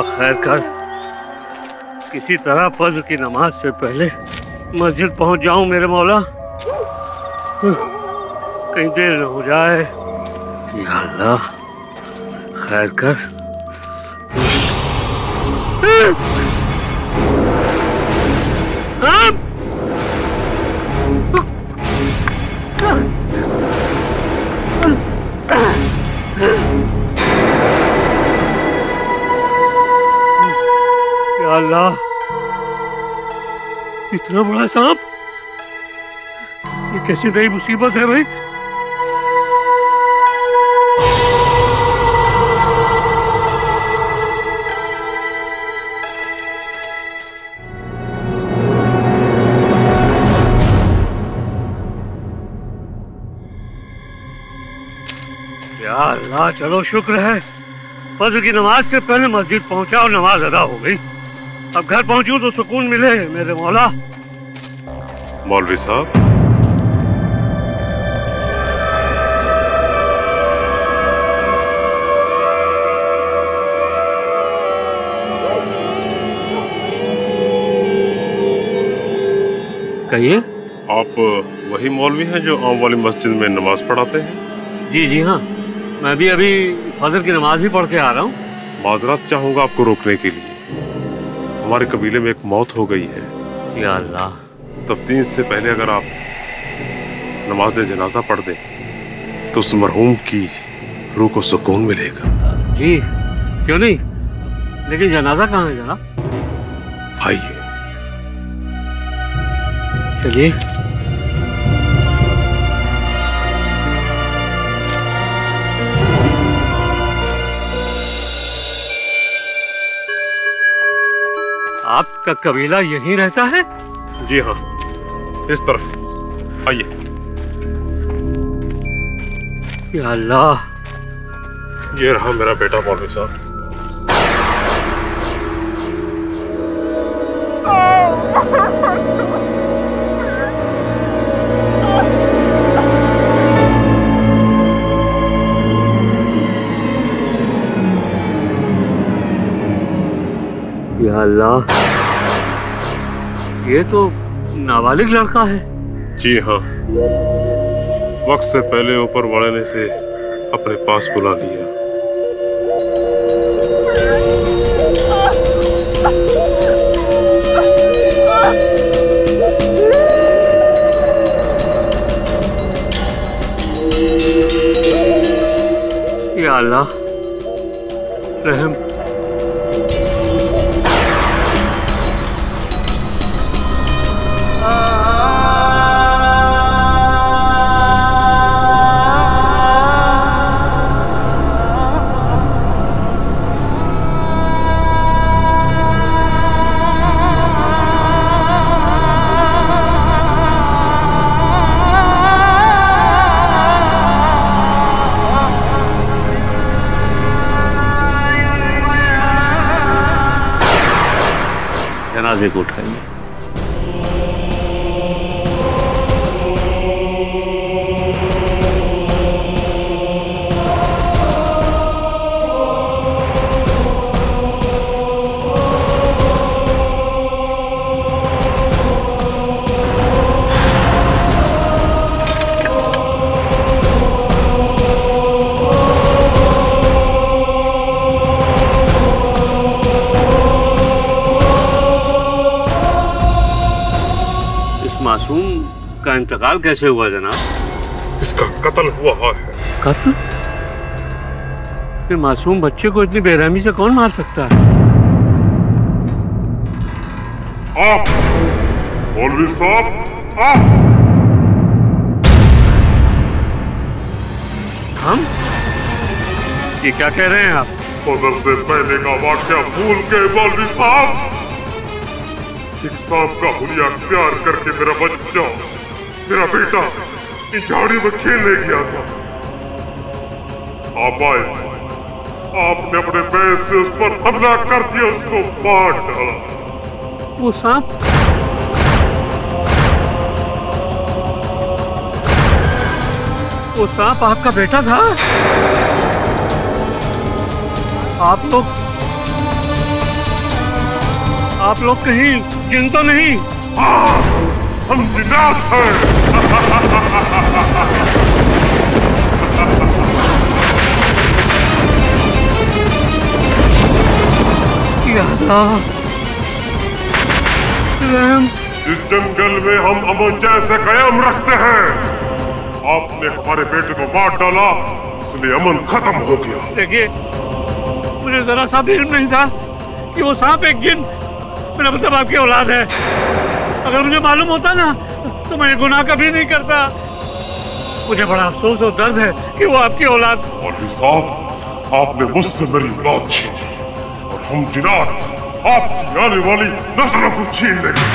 अल्लाह खैर कर, किसी तरह फज्र की नमाज से पहले मस्जिद पहुंच जाऊं मेरे मौला, कहीं देर न हो जाए। या अल्लाह खैर कर। या अल्लाह, इतना बड़ा सांप, ये कैसी नई मुसीबत है भाई। या अल्लाह, चलो शुक्र है फज्र की नमाज से पहले मस्जिद पहुंचा और नमाज अदा हो गई। अब घर पहुंचूं तो सुकून मिले मेरे मौला। मौलवी साहब, कहिए। आप वही मौलवी हैं जो आम वाली मस्जिद में नमाज पढ़ाते हैं? जी जी हाँ, मैं भी अभी फजर की नमाज ही पढ़ के आ रहा हूँ। माजरत चाहूंगा आपको रोकने के लिए, हमारे कबीले में एक मौत हो गई है। या अल्लाह। तफ्तीश से पहले अगर आप नमाज जनाजा पढ़ दें तो उस मरहूम की रूह को सुकून मिलेगा। जी क्यों नहीं, लेकिन जनाजा कहाँ है जनाब? आइए चलिए। आपका कबीला यहीं रहता है? जी हाँ, इस तरफ आइए। या अल्लाह, ये रहा मेरा बेटा मौलवी साहब। या अल्लाह, ये तो नाबालिग लड़का है। जी हाँ, वक्त से पहले ऊपर वाले ने से अपने पास बुला लिया। या अल्लाह रहम। जनाजे को उठाइए। मासूम का इंतकाल कैसे हुआ जनाब? इसका कत्ल हुआ है। कत्ल? फिर मासूम बच्चे को इतनी बेरहमी से कौन मार सकता है? आप मौलवी साहब, आप। हम? ये क्या कह रहे हैं आप? फजर से पहले का वाक़या भूल के मौलवी साहब, एक सांप का हुलिया प्यार करके मेरा बच्चा, मेरा बेटा इस झाड़ी में खेलने गया था। आप आए, आपने अपने बैल से उस पर हमला कर दिया, उसको मार डाला। वो सांप? वो सांप आपका बेटा था? आप लोग आप लोग कहीं जिन तो नहीं? हाँ, हम जिन्नात हैं। या अल्लाह, इस जंगल में हम अमन जैसे कयाम रखते हैं। आपने हमारे बेटे को मार डाला, इसलिए अमन खत्म हो गया। देखिए, मुझे जरा सा भी इल्म नहीं था कि वो सांप एक जिन, मेरा मतलब आपकी औलाद है। अगर मुझे मालूम होता ना तो मैं ये गुनाह कभी नहीं करता। मुझे बड़ा अफसोस और दर्द है कि वो आपकी औलाद। मौलवी साहब, आपने मुझसे मेरी औलाद छीनी और हम जिन्नात आपकी आने वाली नस्लों को छीन लेंगे।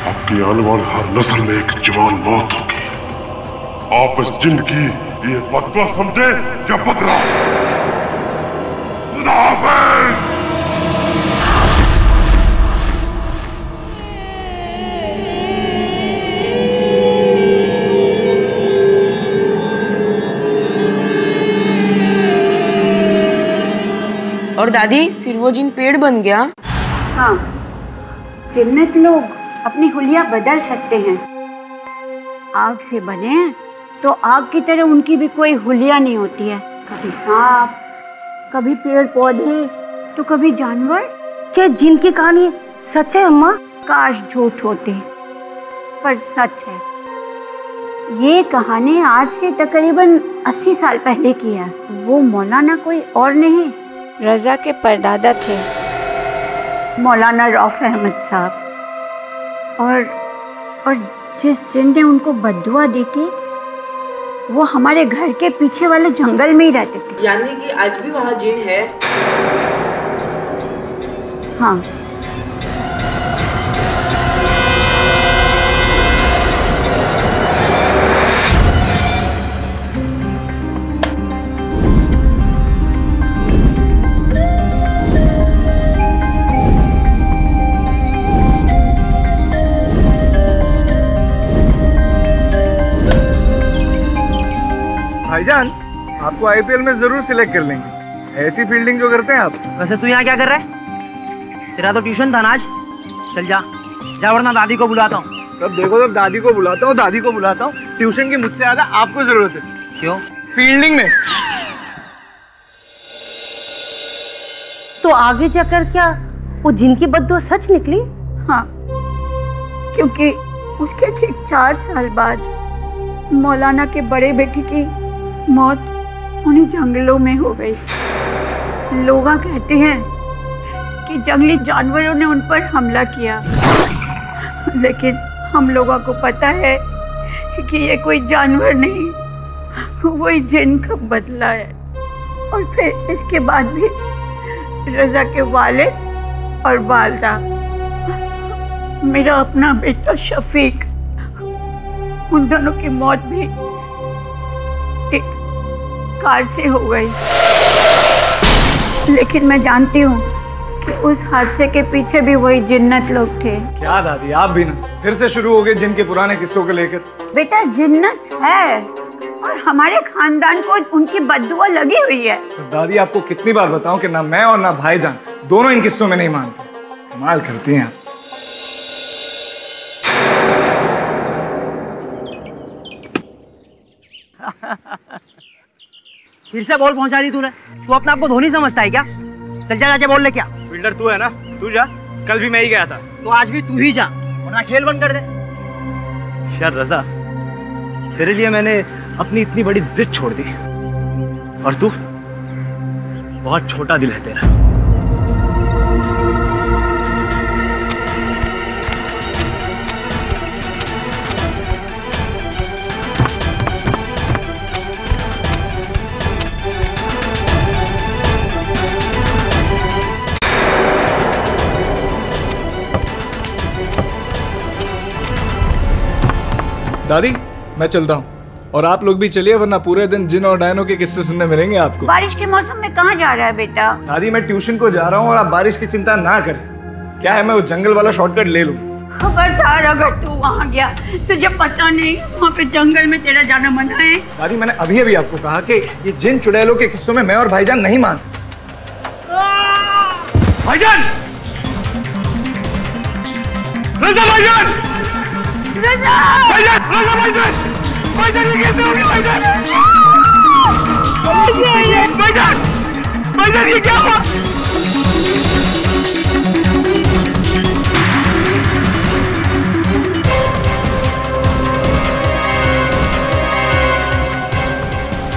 आपकी आने वाली हर नस्ल में एक जवान मौत होगी। आप इस जिन की ये बदला समझे या बदला? खुदा हाफिज। और दादी, फिर वो जिन पेड़ बन गया? हाँ, जिन्नत लोग अपनी हुलिया बदल सकते हैं। आग से बने हैं तो आग की तरह उनकी भी कोई हुलिया नहीं होती है। कभी सांप, कभी पेड़ पौधे, तो कभी जानवर। क्या जिन की कहानी सच है अम्मा? काश झूठ होते, पर सच है। ये कहानी आज से तकरीबन 80 साल पहले की है। वो मौलाना कोई और नहीं, रजा के परदादा थे, मौलाना रऊफ अहमद साहब। और जिस जिन ने उनको बद्दुआ दी थी वो हमारे घर के पीछे वाले जंगल में ही रहते थे। यानी कि आज भी वहाँ जिन है? हाँ। भाईजान, आपको आईपीएल में जरूर सिलेक्ट कर लेंगे। ऐसी फील्डिंग जो करते हैं आप। वैसे तू यहाँ क्या कर रहा है? तेरा तो ट्यूशन था ना आज। चल जा वरना दादी को बुलाता हूँ। तब देखो, तब दादी को बुलाता हूँ, दादी को बुलाता हूँ। ट्यूशन की मुझसे ज्यादा आपको जरूरत है। क्यों? फील्डिंग में। तो आगे जाकर क्या वो जिन की बद्दुआ सच निकली? हाँ, क्योंकि उसके ठीक 4 साल बाद मौलाना के बड़े बेटे की मौत उन्हीं जंगलों में हो गई। लोग कहते हैं कि जंगली जानवरों ने उन पर हमला किया, लेकिन हम लोगों को पता है कि ये कोई जानवर नहीं, वही जिन का बदला है। और फिर इसके बाद भी रजा के वालिद और वालदा, मेरा अपना बेटा शफीक, उन दोनों की मौत भी एक कार से हो गई। लेकिन मैं जानती हूँ कि उस हादसे के पीछे भी वही जिन्नत लोग थे। क्या दादी, आप भी ना फिर से शुरू हो गए जिन के पुराने किस्सों को लेकर। बेटा, जिन्नत है और हमारे खानदान को उनकी बद्दुआ लगी हुई है। तो दादी, आपको कितनी बार बताऊं कि ना मैं और ना भाईजान दोनों इन किस्सों में नहीं मानते। कमाल करती हैं आप। फिर से बॉल पहुंचा दी तूने। तू अपने आप को धोनी समझता है क्या? चल जा, जाके बॉल ले क्या। फील्डर तू है ना, तू जा। कल भी मैं ही गया था। तो आज भी तू ही जा, वरना खेल बंद कर दे। यार रजा, तेरे लिए मैंने अपनी इतनी बड़ी जिद छोड़ दी, और तू बहुत छोटा दिल है तेरा। दादी, मैं चलता हूँ, और आप लोग भी चलिए, वरना पूरे दिन जिन और डायनों के किस्से सुनने मिलेंगे आपको। बारिश के मौसम में कहाँ जा रहा है बेटा? दादी, मैं ट्यूशन को जा रहा हूँ और आप बारिश की चिंता ना करें। क्या है, मैं वो जंगल वाला शॉर्टकट ले लूँ। खबरदार, अगर तू वहाँ गया तुझे पता नहीं वहाँ पे जंगल में तेरा जाना मना है। दादी, मैंने अभी अभी आपको कहा कि ये जिन चुड़ैलों के किस्सों में मैं और भाईजान नहीं मानते। भाईजान! रजा भाईजान! रजा! भाईजान! रजा भाईजान! भाईजान ये कैसे हो गया भाईजान? भाईजान! भाईजान ये क्या हुआ?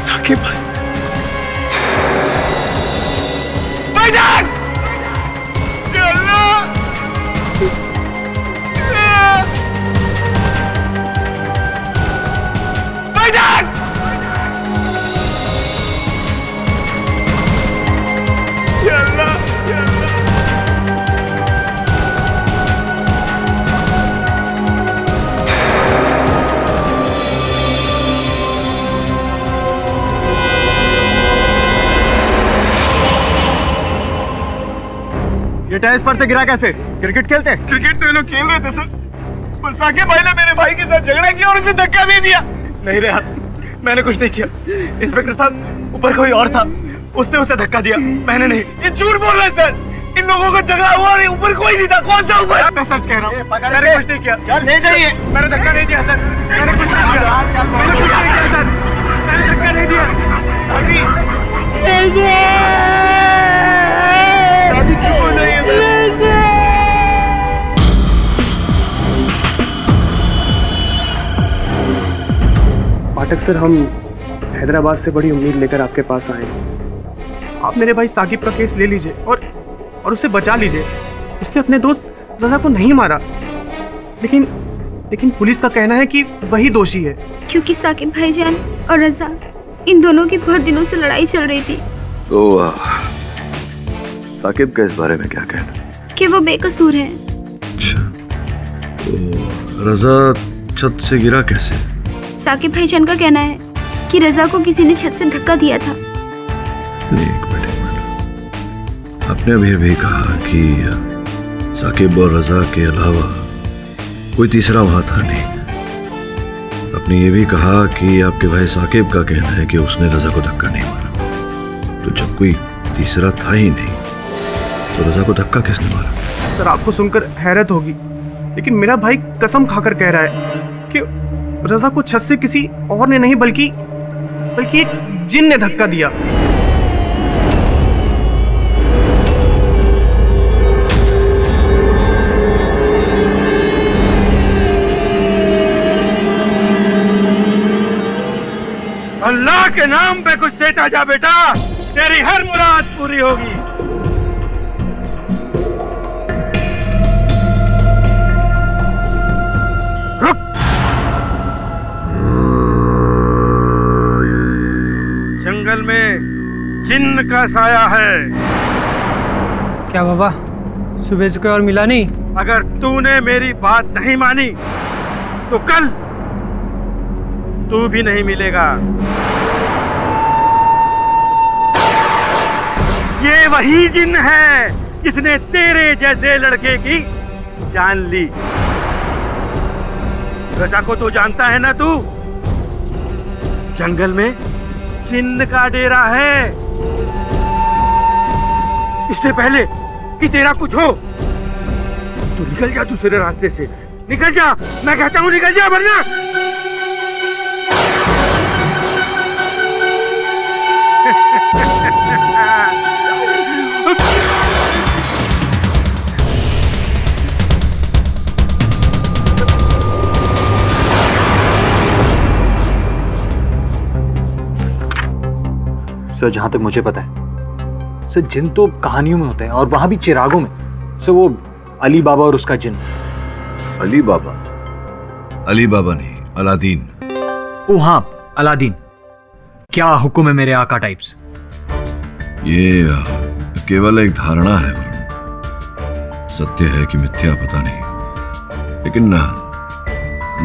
साकिब भाई! भाईजान! भाईजान! या अल्लाह! या अल्लाह! ये टाइल्स पर से गिरा कैसे? क्रिकेट खेलते हैं? क्रिकेट तो ये लोग खेल रहे थे सर, पर साकिब भाई ने मेरे भाई के साथ झगड़ा किया और उसे धक्का दे दिया। नहीं रे, मैंने कुछ नहीं किया। इंस्पेक्टर साहब, ऊपर कोई और था, उसने उसे धक्का दिया, मैंने नहीं। ये झूठ बोल रहा है सर, इन लोगों का झगड़ा हुआ नहीं, ऊपर कोई नहीं था। कौन सा ऊपर? मैं सच कह रहा हूँ, मैंने कुछ नहीं किया। चल ले जाइए। मैंने धक्का नहीं दिया सर, मैंने कुछ नहीं किया, मैंने कुछ नहीं किया सर, मैंने धक्का नहीं दिया। दादी क्यों बोल रही है सर? पाठक सर, हम हैदराबाद से बड़ी उम्मीद लेकर आपके पास आए। आप मेरे भाई साकिब का केस ले लीजिए और उसे बचा लीजिए। उसने अपने दोस्त रजा को नहीं मारा, लेकिन पुलिस का कहना है कि वही दोषी है। क्योंकि साकिब भाईजान और रजा, इन दोनों की बहुत दिनों से लड़ाई चल रही थी। तो साकिब का इस बारे में क्या कहना? कि वो बेकसूर है। अच्छा, तो रजा छत से गिरा कैसे? साकिब भाईजान का कहना है कि रजा को किसी ने छत से धक्का दिया था। एक मिनट। आपने अभी कहा कि साकिब और रजा के अलावा कोई तीसरा वहां था नहीं। आपने ये भी कहा कि आपके भाई साकिब का कहना है कि उसने रजा को धक्का नहीं मारा। तो जब कोई तीसरा था ही नहीं, तो रजा को धक्का किसने मारा? सर, आपको सुनकर हैरत होगी, लेकिन मेरा भाई कसम खाकर कह रहा है कि रजा को छत से किसी और ने नहीं बल्कि एक जिन ने धक्का दिया। अल्लाह के नाम पे कुछ देता जा बेटा, तेरी हर मुराद पूरी होगी। रुक! जंगल में जिन्न का साया है। क्या बाबा, सुबह से कोई और मिला नहीं? अगर तूने मेरी बात नहीं मानी तो कल तू भी नहीं मिलेगा। ये वही जिन्न है जिसने तेरे जैसे लड़के की जान ली। रजा को तो जानता है ना तू? जंगल में जिन्न का डेरा है। इससे पहले कि तेरा कुछ हो, तू निकल जा दूसरे रास्ते से। निकल जा, मैं कहता हूँ निकल जा, वरना सर, जहां तक मुझे पता है सर, जिन तो कहानियों में होते हैं और वहां भी चिरागों में। सर, वो अली बाबा और उसका जिन। अली बाबा? अली बाबा नहीं, अलादीन। ओ हाँ, अलादीन। क्या हुक्म है मेरे आका टाइप्स? ये केवल एक धारणा है, सत्य है कि मिथ्या पता नहीं। लेकिन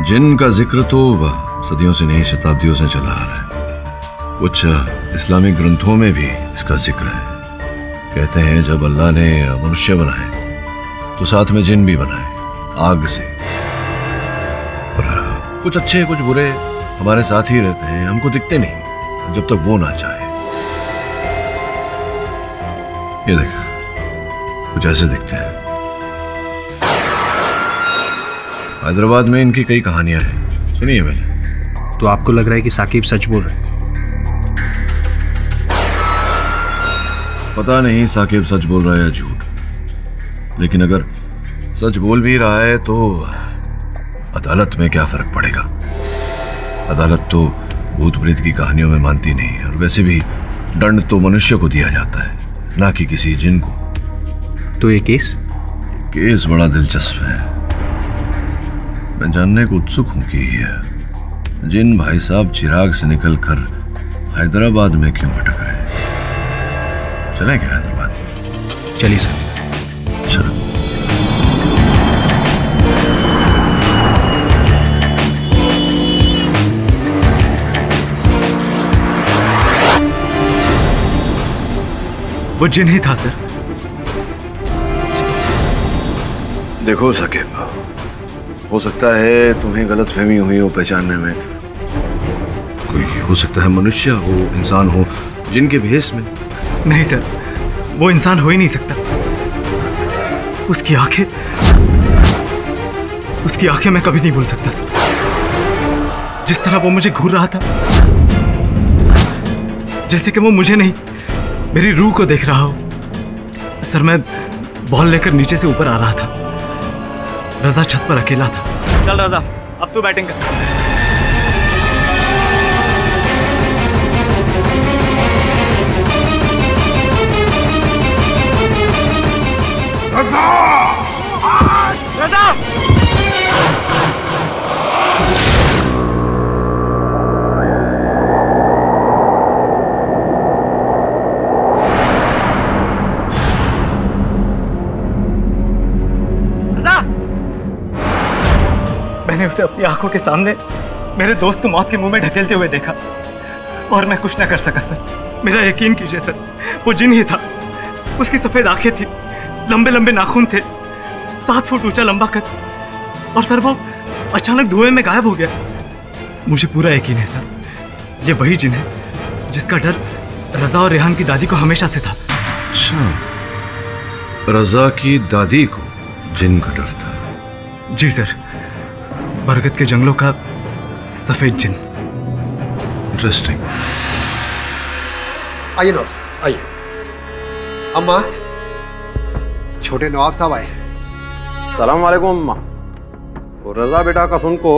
जिन का जिक्र तो सदियों से नहीं, शताब्दियों से चला आ रहा है। कुछ इस्लामिक ग्रंथों में भी इसका जिक्र है। कहते हैं जब अल्लाह ने मनुष्य बनाए तो साथ में जिन भी बनाए, आग से। और कुछ अच्छे कुछ बुरे हमारे साथ ही रहते हैं, हमको दिखते नहीं जब तक वो ना चाहे। ये देख, कुछ ऐसे दिखते हैं। हैदराबाद में इनकी कई कहानियां हैं, सुनी है मैंने। तो आपको लग रहा है कि साकिब सच बोल रहे हैं? पता नहीं साकिब सच बोल रहा है या झूठ, लेकिन अगर सच बोल भी रहा है तो अदालत में क्या फर्क पड़ेगा। अदालत तो भूत प्रेत की कहानियों में मानती नहीं, और वैसे भी दंड तो मनुष्य को दिया जाता है, ना कि किसी जिन को। तो ये केस बड़ा दिलचस्प है। मैं जानने को उत्सुक हूं कि जिन भाई साहब चिराग से निकलकर हैदराबाद में क्यों भटक रहे हैं। चलें क्या हैदराबाद? चलिए सर। चलो। वो जिन ही था सर। देखो साकिब, हो सकता है तुम्हें गलतफहमी हुई हो पहचानने में। कोई हो सकता है मनुष्य हो, इंसान हो, जिनके भेष में। नहीं सर, वो इंसान हो ही नहीं सकता। उसकी आंखें मैं कभी नहीं भूल सकता सर। जिस तरह वो मुझे घूर रहा था, जैसे कि वो मुझे नहीं, मेरी रूह को देख रहा हो। सर, मैं बॉल लेकर नीचे से ऊपर आ रहा था। रजा छत पर अकेला था। चल रजा, अब तू बैटिंग कर। रजा! मैंने उसे अपनी आंखों के सामने मेरे दोस्त को मौत के मुंह में ढकेलते हुए देखा, और मैं कुछ न कर सका सर। मेरा यकीन कीजिए सर, वो जिन ही था। उसकी सफेद आंखें थी, लंबे लंबे नाखून थे, 7 फुट ऊंचा लंबा कद, और सर वो अचानक धुएं में गायब हो गया। मुझे पूरा यकीन है सर, ये वही जिन है जिसका डर रजा और रेहान की दादी को हमेशा से था। अच्छा, रजा की दादी को जिन का डर था? जी सर, बरगद के जंगलों का सफेद जिन। इंटरेस्टिंग। आइए नवाब, आइए। अम्मा, छोटे नवाब साहब आए। सलाम वालेकुम अम्मा। वो रजा बेटा का सुन को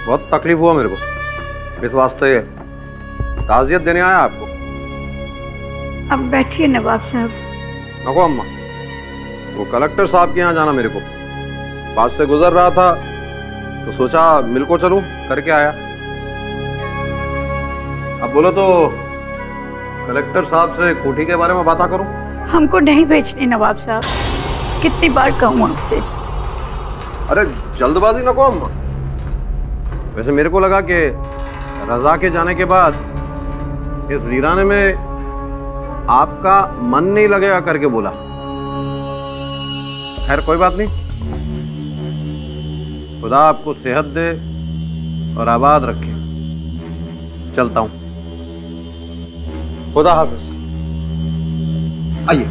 बहुत तकलीफ हुआ मेरे को, इस वास्ते ताज़ियत देने आया आपको। अब बैठिए नवाब साहब। नको अम्मा, वो कलेक्टर साहब के यहाँ जाना मेरे को। पास से गुजर रहा था तो सोचा मिल को चलूं, करके आया। अब बोलो तो कलेक्टर साहब से कोठी के बारे में बात करूं? हमको नहीं भेजनी नवाब साहब, कितनी बार कहूँ आपसे। अरे जल्दबाजी नको अम्मा। वैसे मेरे को लगा कि रजा के जाने के बाद इस वीराने में आपका मन नहीं लगेगा करके बोला। खैर कोई बात नहीं, खुदा आपको सेहत दे और आबाद रखे। चलता हूं, खुदा हाफिज। आइए।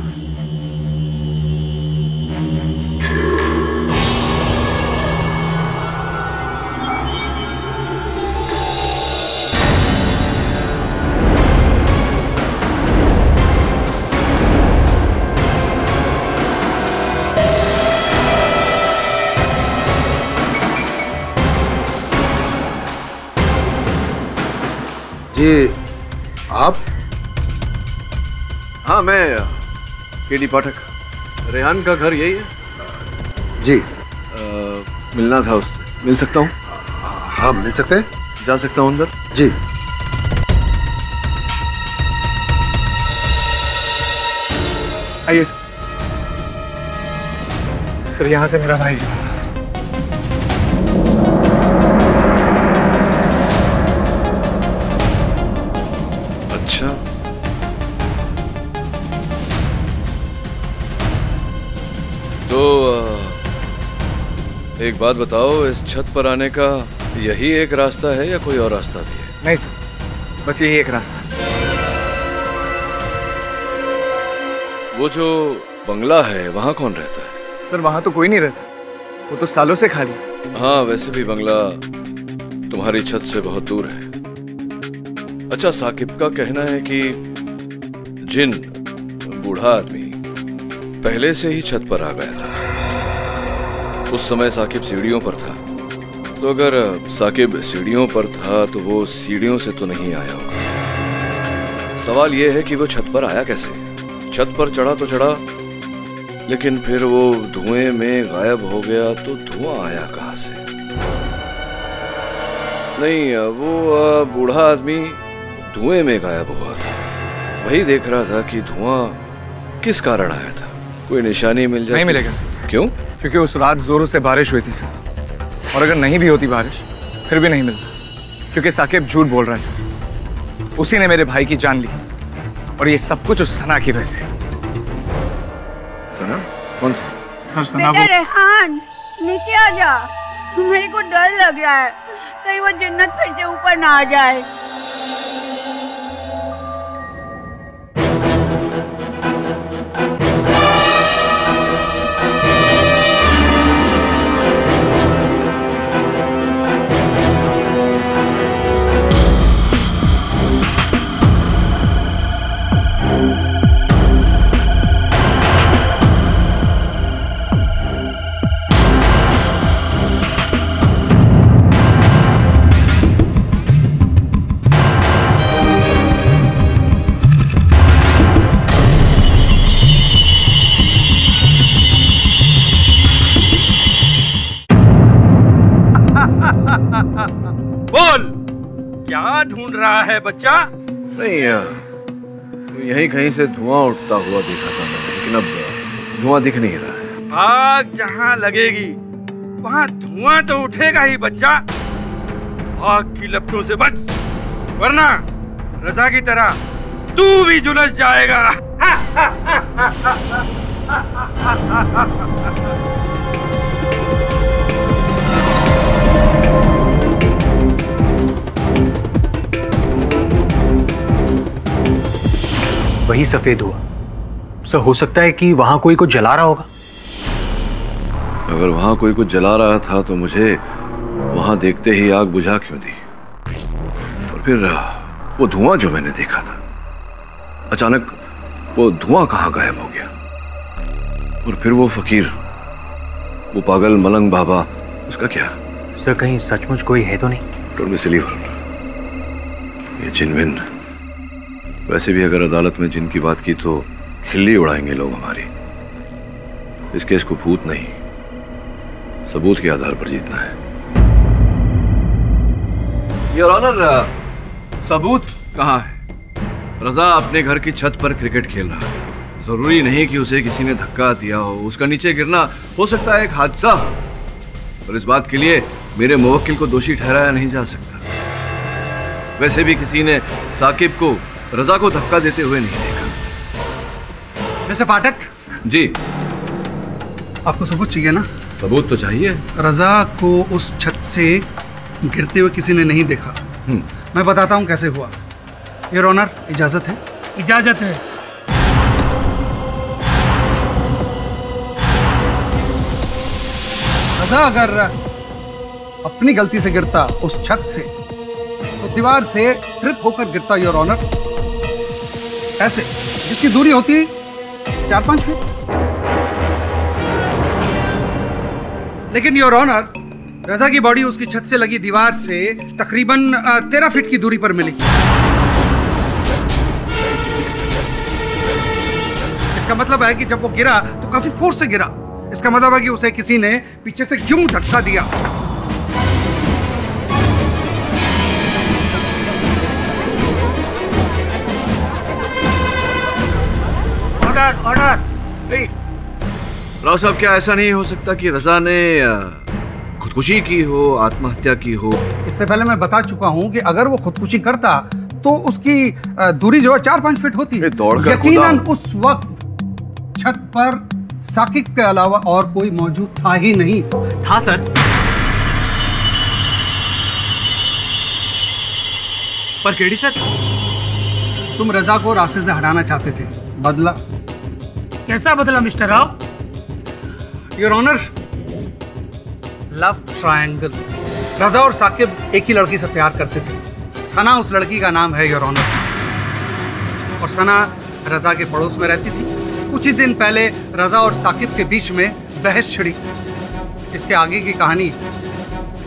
जी आप? हाँ, मैं केडी पाठक। रेहान का घर यही है? जी। मिलना था उससे, मिल सकता हूँ? हाँ मिल सकते हैं। जा सकता हूँ अंदर? जी। आइए सर, यहाँ से मेरा भाई। अच्छा, तो एक बात बताओ, इस छत पर आने का यही एक रास्ता है या कोई और रास्ता भी है? नहीं सर, बस यही एक रास्ता। वो जो बंगला है वहाँ कौन रहता है? सर वहाँ तो कोई नहीं रहता, वो तो सालों से खाली है। हाँ, वैसे भी बंगला तुम्हारी छत से बहुत दूर है। अच्छा, साकिब का कहना है कि जिन बूढ़ा आदमी पहले से ही छत पर आ गया था। उस समय साकिब सीढ़ियों पर था, तो अगर साकिब सीढ़ियों पर था तो वो सीढ़ियों से तो नहीं आया होगा। सवाल यह है कि वो छत पर आया कैसे? छत पर चढ़ा तो चढ़ा, लेकिन फिर वो धुएं में गायब हो गया, तो धुआं आया कहां से? नहीं, वो बूढ़ा आदमी धुएं में गायब हुआ था। वही देख रहा था कि धुआं किस कारण आया था। कोई निशानी मिल जाए? नहीं मिलेगा सर। क्यों? क्योंकि उस रात जोरों से बारिश हुई थी सर, और अगर नहीं भी होती बारिश फिर भी नहीं मिलता, क्योंकि साकिब झूठ बोल रहा है सर। उसी ने मेरे भाई की जान ली, और ये सब कुछ उस सना की वजह से। सना? कौन सर? सना बेटा रेहान, नीचे आ जा। मेरे को डर लग रहा है, कहीं वो जन्नत फिर से ऊपर ना आ जाए। बोल, क्या ढूंढ रहा है बच्चा? नहीं, यहीं कहीं से धुआं उठता हुआ देखा था मैंने, लेकिन अब धुआं दिख नहीं रहा है। आग जहां लगेगी वहां धुआं तो उठेगा ही बच्चा। आग की लपटों से बच, वरना रजा की तरह तू भी झुलस जाएगा। वही सफेद हुआ सर। हो सकता है कि वहां कोई कुछ जला रहा होगा। अगर वहां कोई कुछ जला रहा था तो मुझे वहां देखते ही आग बुझा क्यों दी? और फिर वो धुआं जो मैंने देखा था, अचानक वो धुआं कहां गायब हो गया? और फिर वो फकीर, वो पागल मलंग बाबा, उसका क्या? सर, कहीं सचमुच कोई है तो नहीं? डोंट बी सिली वरुण, ये जिन-विन। वैसे भी अगर अदालत में जिन की बात की तो खिल्ली उड़ाएंगे लोग हमारी। इस केस को भूत नहीं, सबूत के आधार पर जीतना है। योर ऑनर, सबूत कहां है? रजा अपने घर की छत पर क्रिकेट खेल रहा था। जरूरी नहीं कि उसे किसी ने धक्का दिया हो। उसका नीचे गिरना हो सकता है एक हादसा, और इस बात के लिए मेरे मुवक्किल को दोषी ठहराया नहीं जा सकता। वैसे भी किसी ने साकिब को रजा को धक्का देते हुए नहीं देखा। मिस्टर पाठक जी, आपको सबूत चाहिए ना? सबूत तो चाहिए। रजा को उस छत से गिरते हुए किसी ने नहीं देखा। मैं बताता हूं कैसे हुआ। योर ऑनर, इजाजत है? इजाजत है। रजा अगर अपनी गलती से गिरता उस छत से, तो दीवार से ट्रिप होकर गिरता योर ऑनर, ऐसे, जिसकी दूरी होती 4-5 फीट। लेकिन योर ऑनर, रजा की बॉडी उसकी छत से लगी दीवार से तकरीबन 13 फीट की दूरी पर मिली। इसका मतलब है कि जब वो गिरा तो काफी फोर्स से गिरा। इसका मतलब है कि उसे किसी ने पीछे से क्यों धक्का दिया। ऑर्डर। नहीं राव साहब, क्या ऐसा नहीं हो सकता कि रजा ने खुदकुशी की हो, आत्महत्या की हो? इससे पहले मैं बता चुका हूं कि अगर वो खुदकुशी करता तो उसकी दूरी जो है 4-5 फीट होती। यकीनन उस वक्त छत पर साकिब के अलावा और कोई मौजूद था ही नहीं। था सर, पर केडी सर, तुम रजा को रास्ते से हटाना चाहते थे। बदला? कैसा बदला mister Rao? Your honour, love triangle. Raza और साकिब एक ही लड़की से प्यार करते थे। सना उस लड़की का नाम है योर ऑनर। और सना रजा के पड़ोस में रहती थी। कुछ ही दिन पहले रजा और साकिब के बीच में बहस छिड़ी। इसके आगे की कहानी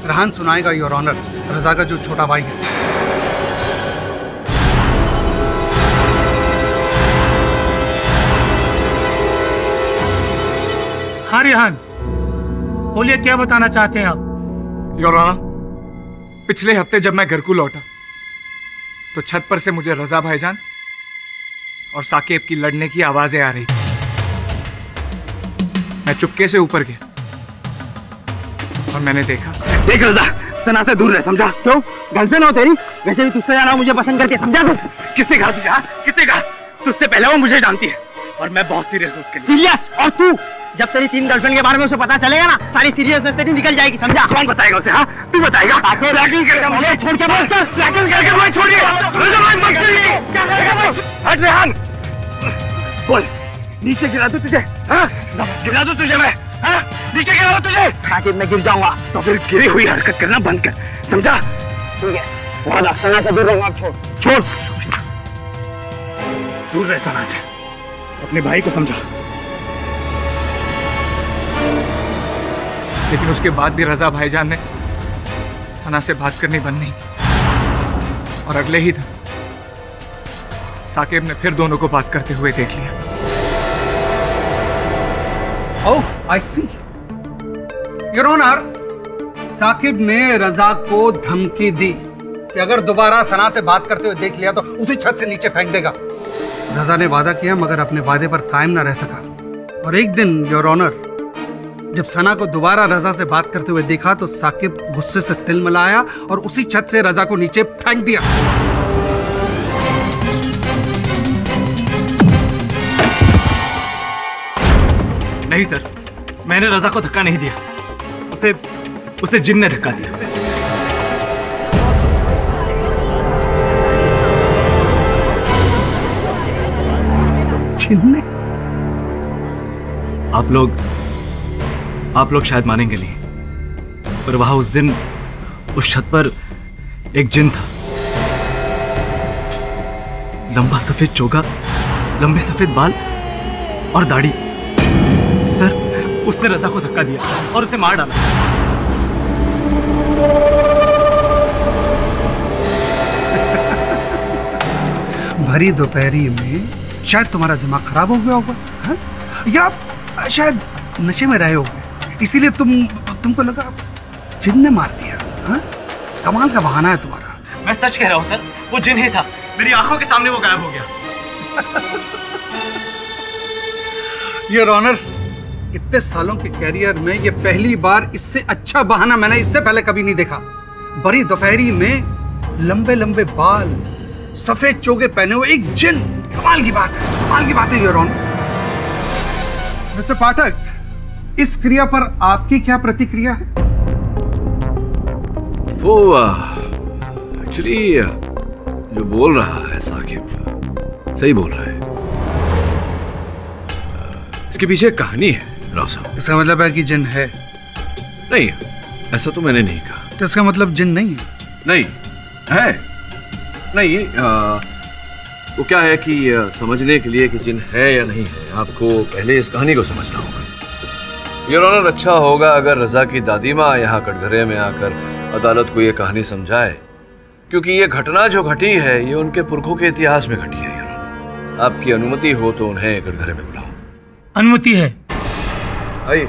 रहन सुनाएगा योर ऑनर, रजा का जो छोटा भाई है। हाँ रिहान, बोलिए क्या बताना चाहते हैं आप? योर ऑनर, पिछले हफ्ते जब मैं घर को लौटा तो छत पर से मुझे रजा भाईजान और साकिब की लड़ने की आवाजें आ रही थी। मैं चुपके से ऊपर गया और मैंने देखा। देख रजा, सना से दूर रह, समझा? क्यों? गर्लफ्रेंड हो तेरी? वैसे भी तुझसे जाना मुझे पसंद करके, समझा तू? किसने कहा तुझे? किसने कहा? तुझसे पहले वो मुझे जानती है और मैं बहुत सीरियस हूँ उसके लिए। सीरियस? और तू? जब तेरी 3 गर्लफ्रेंड के बारे में उसे पता चलेगा ना, सारी सीरियसनेस तेरी निकल जाएगी, समझा? कौन बताएगा उसे? हाँ, तू बताएगा? रैगिंग करके मुझे छोड़ के बोल, रैगिंग करके मुझे छोड़िए। हट रेहान, बोल, नीचे गिरा दूं तुझे? हाँ, गिरा दूं तुझे मैं? हाँ, नीचे गिरा दूं तुझे? साकिब मैं गिर जाऊंगा तो फिर गिरी हुई हरकत करना बंद कर, समझा? ठीक है, वादा, सना से दूर रहूंगा। छोड़ दूर रह सना से, अपने भाई को समझा। लेकिन उसके बाद भी रजा भाईजान ने सना से बात करनी बंद नहीं की और अगले ही दिन साकिब ने फिर दोनों को बात करते हुए देख लिया। ओह, आई सी। योर ऑनर, साकिब ने रजा को धमकी दी कि अगर दोबारा सना से बात करते हुए देख लिया तो उसी छत से नीचे फेंक देगा। रजा ने वादा किया मगर अपने वादे पर कायम न रह सका। और एक दिन योर ऑनर, जब सना को दोबारा रजा से बात करते हुए देखा तो साकिब गुस्से से तिलमिलाया और उसी छत से रजा को नीचे फेंक दिया। नहीं सर, मैंने रजा को धक्का नहीं दिया, उसे जिन ने धक्का दिया। जिन ने? आप लोग शायद मानेंगे नहीं, पर वहां उस दिन उस छत पर एक जिन था। लंबा सफेद चोगा, लंबे सफेद बाल और दाढ़ी। सर, उसने रजा को धक्का दिया और उसे मार डाला। भरी दोपहरी में शायद तुम्हारा दिमाग खराब हो गया होगा, हाँ? या शायद नशे में रहे होगे, इसीलिए तुमको लगा जिन ने मार दिया, हाँ? कमाल का बहाना है तुम्हारा। मैं सच कह रहा हूं सर, वो जिन ही था, मेरी आंखों के सामने वो गायब हो गया। योर ऑनर, इतने सालों के कैरियर में ये पहली बार इससे अच्छा बहाना मैंने इससे पहले कभी नहीं देखा। बड़ी दोपहरी में लंबे लंबे बाल, सफेद चोगे पहने हुए एक जिन, कमाल की बात है, कमाल की बात है योर ऑनर। मिस्टर पाठक, इस क्रिया पर आपकी क्या प्रतिक्रिया है? वो एक्चुअली जो बोल रहा है साकिब सही बोल रहा है। इसके पीछे एक कहानी है राव साहब। इसका मतलब है कि जिन है? नहीं, ऐसा तो मैंने नहीं कहा। तो इसका मतलब जिन नहीं है? नहीं है, नहीं। वो क्या है कि समझने के लिए कि जिन है या नहीं है, आपको पहले इस कहानी को समझना होगा। योर ऑनर, अच्छा होगा अगर रजा की दादी माँ यहाँ कटघरे में आकर अदालत को ये कहानी समझाए, क्योंकि ये घटना जो घटी है ये उनके पुरखों के इतिहास में घटी है। योर ऑनर, आपकी अनुमति हो तो उन्हें कटघरे में बुलाओ। अनुमति है। आइए।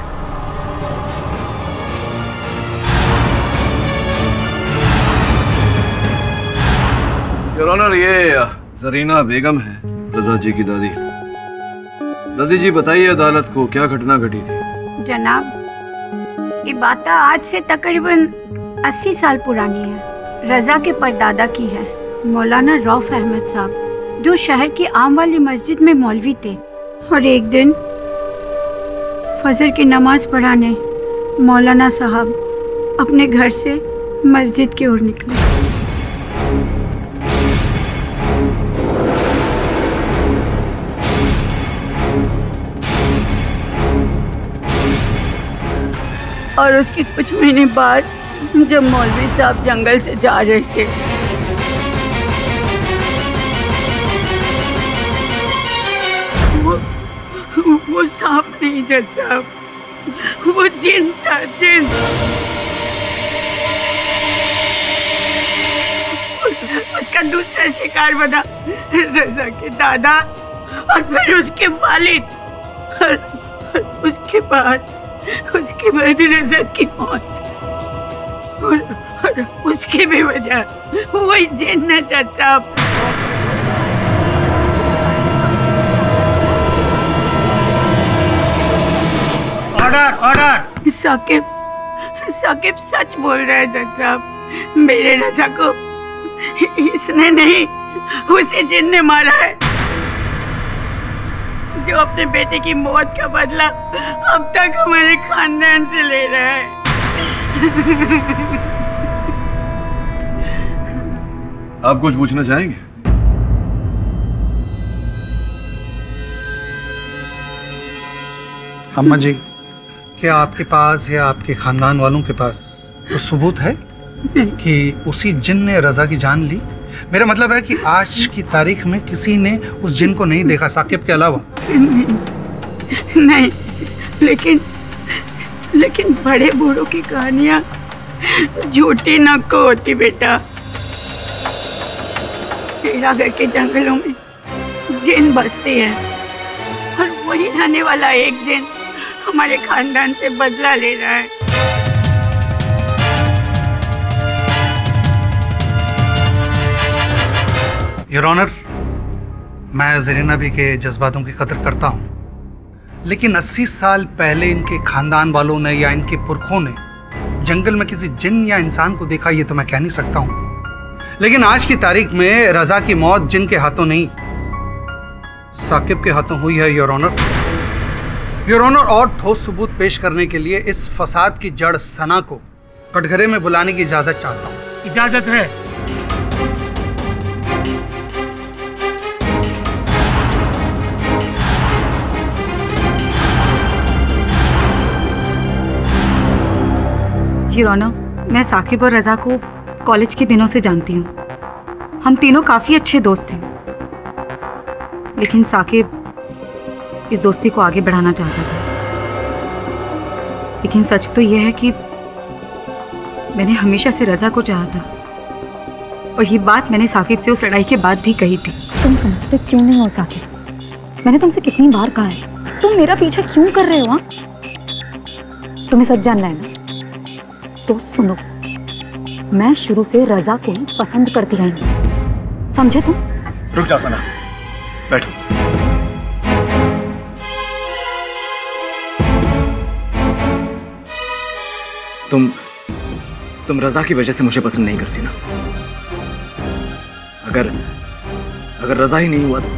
योर ऑनर, ये जरीना बेगम है, रजा जी की दादी। दादी जी बताइए अदालत को क्या घटना घटी थी? जनाब, ये बात आज से तकरीबन 80 साल पुरानी है। रजा के परदादा की है, मौलाना रऊफ अहमद साहब, जो शहर की आम वाली मस्जिद में मौलवी थे। और एक दिन फजर की नमाज पढ़ाने मौलाना साहब अपने घर से मस्जिद की ओर निकले। और उसके कुछ महीने बाद जब मौलवी साहब जंगल से जा रहे थे, वो सांप नहीं जज साहब, वो जिन था, जिन। उसका दूसरा शिकार बना रजा के दादा और फिर उसके वालिद, और उसके बाद रजा की मौत, और उसकी भी वजह वही जिन है जज साहब। Order order. साकिब सच बोल रहे हैं जज साहब, मेरे रजा को इसने नहीं, उसे जिन ने मारा है, जो अपने बेटे की मौत का बदला अब तक हमारे खानदान से ले रहा है। आप कुछ पूछना चाहेंगे? अम्मा जी, क्या आपके पास या आपके खानदान वालों के पास तो सबूत है कि उसी जिन ने रजा की जान ली? मेरा मतलब है कि आज की तारीख में किसी ने उस जिन को नहीं देखा साकिब के अलावा। नहीं, लेकिन बड़े बूढ़ों की कहानियां झूठी न को होती बेटा। तेरागढ़ के जंगलों में जिन बसते हैं और वही रहने वाला एक जिन हमारे खानदान से बदला ले रहा है। योर ऑनर, मैं ज़रीना भी के जज्बातों की कदर करता हूँ, लेकिन 80 साल पहले इनके खानदान वालों ने या इनके पुरखों ने जंगल में किसी जिन या इंसान को देखा, ये तो मैं कह नहीं सकता हूँ। लेकिन आज की तारीख में रजा की मौत जिन के हाथों नहीं, साकिब के हाथों हुई है योर ऑनर। योर ऑनर, और ठोस सबूत पेश करने के लिए इस फसाद की जड़ सना को कटघरे में बुलाने की इजाजत चाहता हूँ। इजाजत है। योर ऑनर, मैं साकिब और रजा को कॉलेज के दिनों से जानती हूँ। हम तीनों काफी अच्छे दोस्त थे, लेकिन साकिब इस दोस्ती को आगे बढ़ाना चाहता था। लेकिन सच तो यह है कि मैंने हमेशा से रजा को चाहा था, और ये बात मैंने साकिब से उस लड़ाई के बाद भी कही थी। तुम समझते क्यों नहीं हो साकिब? मैंने तुमसे कितनी बार कहा है, तुम मेरा पीछा क्यों कर रहे हो? हाँ, तुम्हें सच जानना है ना? तो सुनो, मैं शुरू से रजा को पसंद करती रही हूं, समझे तुम? रुक जाओ सना, बैठो। तुम रजा की वजह से मुझे पसंद नहीं करती ना? अगर रजा ही नहीं हुआ तो?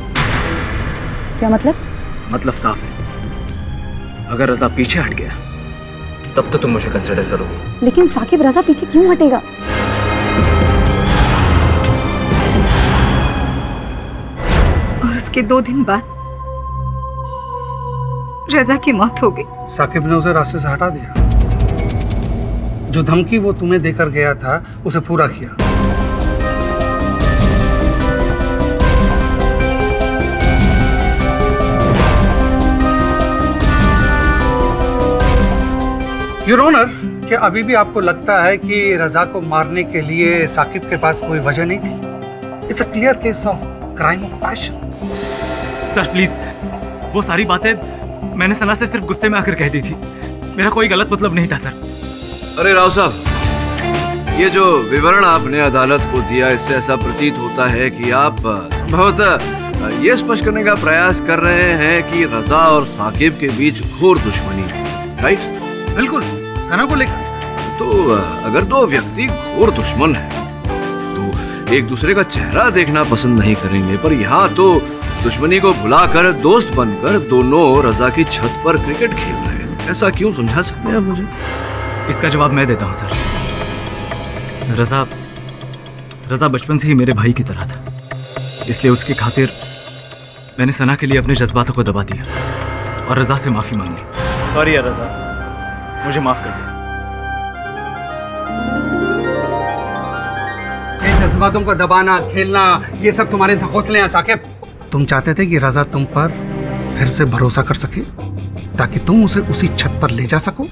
क्या मतलब? मतलब साफ है, अगर रजा पीछे हट गया तब तो तुम मुझे कंसिडर करोगे। लेकिन साकिब रजा पीछे क्यों हटेगा? और उसके 2 दिन बाद रजा की मौत हो गई। साकिब ने उसे रास्ते से हटा दिया। जो धमकी वो तुम्हें देकर गया था उसे पूरा किया। योर ऑनर, क्या अभी भी आपको लगता है कि रजा को मारने के लिए साकिब के पास कोई वजह नहीं थी? It's a clear case of crime of passion. Sir please, वो सारी बातें मैंने सना से सिर्फ गुस्से में आकर कह दी थी, मेरा कोई गलत मतलब नहीं था सर। अरे राव साहब, ये जो विवरण आपने अदालत को दिया, इससे ऐसा प्रतीत होता है कि आप बहुत ये स्पष्ट करने का प्रयास कर रहे हैं कि रजा और साकिब के बीच घोर दुश्मनी है, राइट? बिल्कुल, सना को लेकर। तो अगर 2 व्यक्ति घोर दुश्मन हैं, तो एक दूसरे का चेहरा देखना पसंद नहीं करेंगे, पर यहाँ तो दुश्मनी को भुलाकर दोस्त बनकर दोनों रजा की छत पर क्रिकेट खेल रहे हैं। ऐसा क्यों? समझा सकते हैं मुझे? इसका जवाब मैं देता हूँ सर। रजा बचपन से ही मेरे भाई की तरह था, इसलिए उसकी खातिर मैंने सना के लिए अपने जज्बातों को दबा दिया और रजा से माफी मांग ली। सॉरी यार रजा, मुझे माफ कर दे। जज्बातों को दबाना, खेलना, ये सब तुम्हारे धकोसले हैं साकिब। तुम चाहते थे कि रजा तुम पर फिर से भरोसा कर सके ताकि तुम उसे उसी छत पर ले जा सको,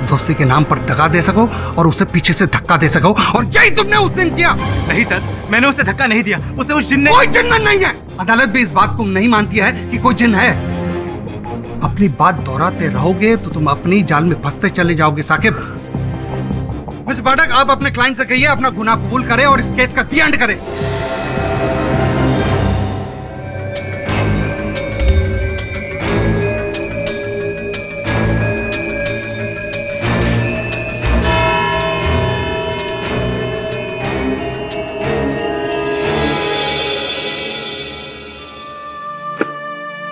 दोस्ती के नाम पर दगा दे सको और उसे पीछे से धक्का दे सको, और यही तुमने उस दिन किया। नहीं सर, मैंने उसे धक्का नहीं दिया, उसे उस जिन ने। कोई जिन नहीं है। अदालत भी इस बात को नहीं मानती है कि कोई जिन है। अपनी बात दोहराते रहोगे तो तुम अपनी जाल में फंसते चले जाओगे साकिब। मिस पाठक, आप अपने क्लाइंट से कहिए अपना गुनाह कबूल करे और इस केस का दी एंड करे।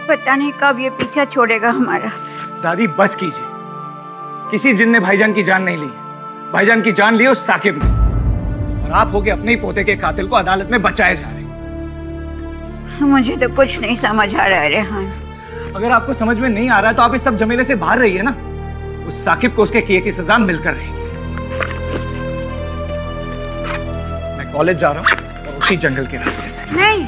पता नहीं कब ये पीछा छोड़ेगा हमारा। दादी बस कीजिए, किसी जिन ने भाईजान की जान नहीं ली, भाईजान की जान ली उस साकिब ने, और आप होके अपने ही पोते के कातिल को अदालत में बचाए जा रहे। मुझे तो कुछ नहीं समझ आ रहा है रेहान। अगर आपको समझ में नहीं आ रहा है तो आप इस सब झमेले से बाहर रहिए ना, उस साकिब को उसके किए की सजा मिलकर रहेगी। मैं कॉलेज जा रहा हूँ और उसी जंगल के रास्ते से। नहीं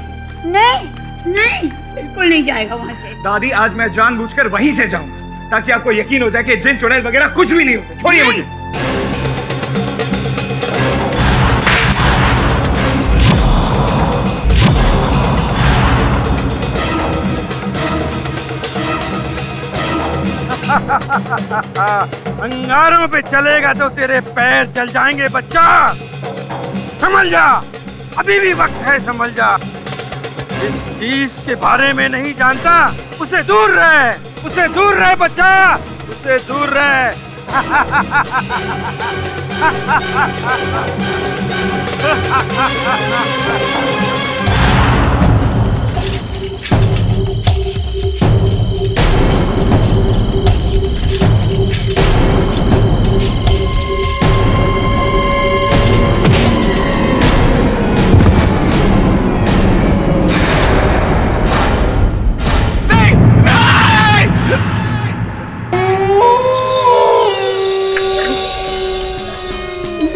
नहीं नहीं, बिल्कुल नहीं जाएगा वहां से। दादी, आज मैं जानबूझकर वहीं से जाऊंगा ताकि आपको यकीन हो जाए कि जिन चुड़ैल वगैरह कुछ भी नहीं होते। छोड़िए मुझे। अंगारों पे चलेगा तो तेरे पैर जल जाएंगे बच्चा, समझ जा, अभी भी वक्त है, समझ जा। जिस चीज के बारे में नहीं जानता उसे दूर रहे, उसे दूर रहे बच्चा, उसे दूर रहे।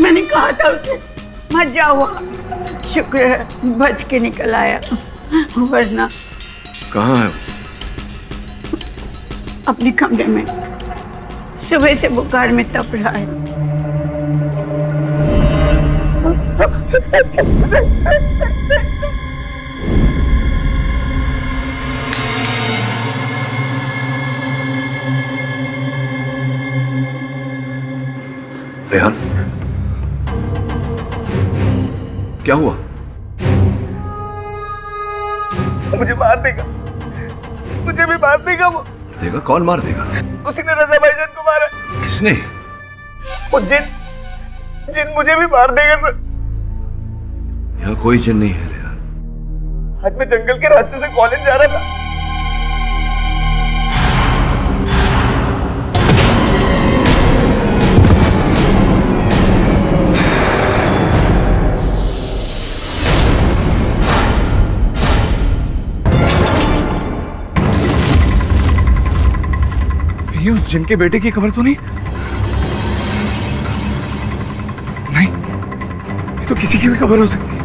मैंने कहा था उसे मत जाओ वहाँ। शुक्र है बच के निकल आया, वरना। कहाँ है? अपने कमरे में, सुबह से बुखार में तप रहा है। रेहान, क्या हुआ? मुझे मार देगा, मुझे भी मार देगा। वो देगा? कौन मार देगा? उसी ने रजा भाईजान को मारा। किसने? वो जिन मुझे भी मार देगा सर। यहाँ कोई जिन नहीं है रेहान। आज मैं जंगल के रास्ते से कॉलेज जा रहा था। ये उस जिन के बेटे की खबर तो नहीं? नहीं, ये तो किसी की भी खबर हो सकती है।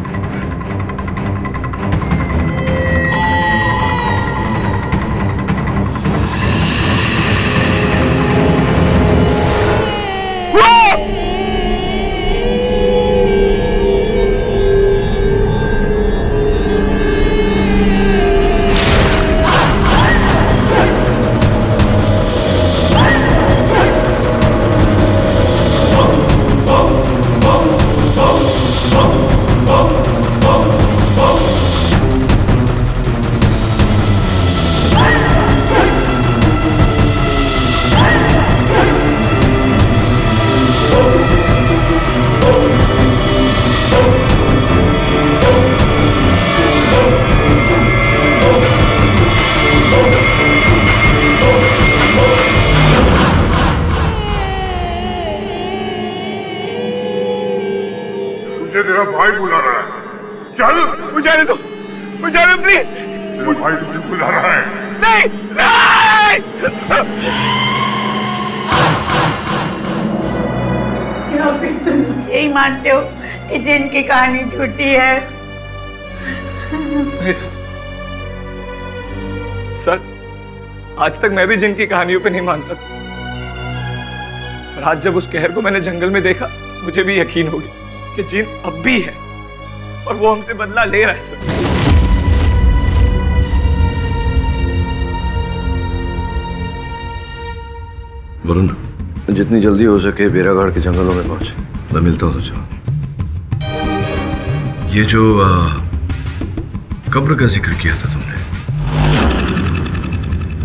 तेरा भाई बुला रहा है, चल। मुझे दो, मुझे दो प्लीज। तेरा भाई तुझे बुला रहा है। नहीं, नहीं। क्या फिर तुम यही मानते हो कि जिनकी कहानी झूठी है। सर, आज तक मैं भी जिन की कहानियों पे नहीं मानता था, और आज जब उस कहर को मैंने जंगल में देखा, मुझे भी यकीन हो गया कि जिन अब भी है और वो हमसे बदला ले रहा है। सर, वरुण, जितनी जल्दी हो सके बेरागढ़ के जंगलों में पहुंचे। मैं मिलता हूं तुझे। ये जो कब्र का जिक्र किया था तुमने,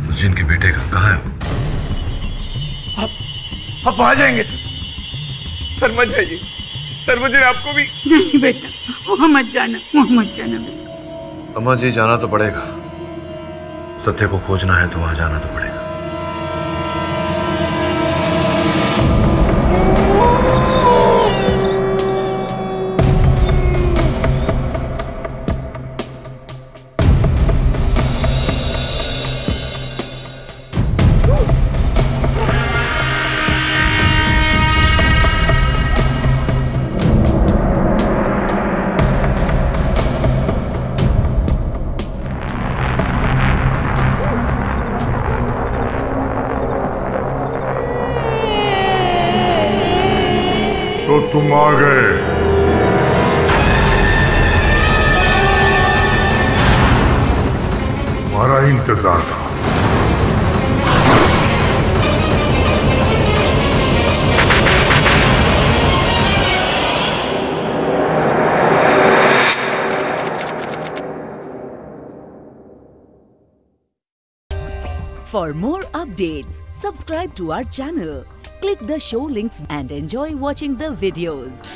उस जिन के बेटे का, कहाँ है वो? आप वहां जाएंगे सर? मत जाइए सर, मुझे आपको भी। नहीं बेटा, वहां मत जाना, वहां मत जाना बेटा। अम्मा जी, जाना तो पड़ेगा। सत्य को खोजना है तो वहां जाना तो पड़ेगा। तो तुम आ गए। तुम्हारा इंतजार था। For more updates, subscribe to our channel, click the show links and enjoy watching the videos.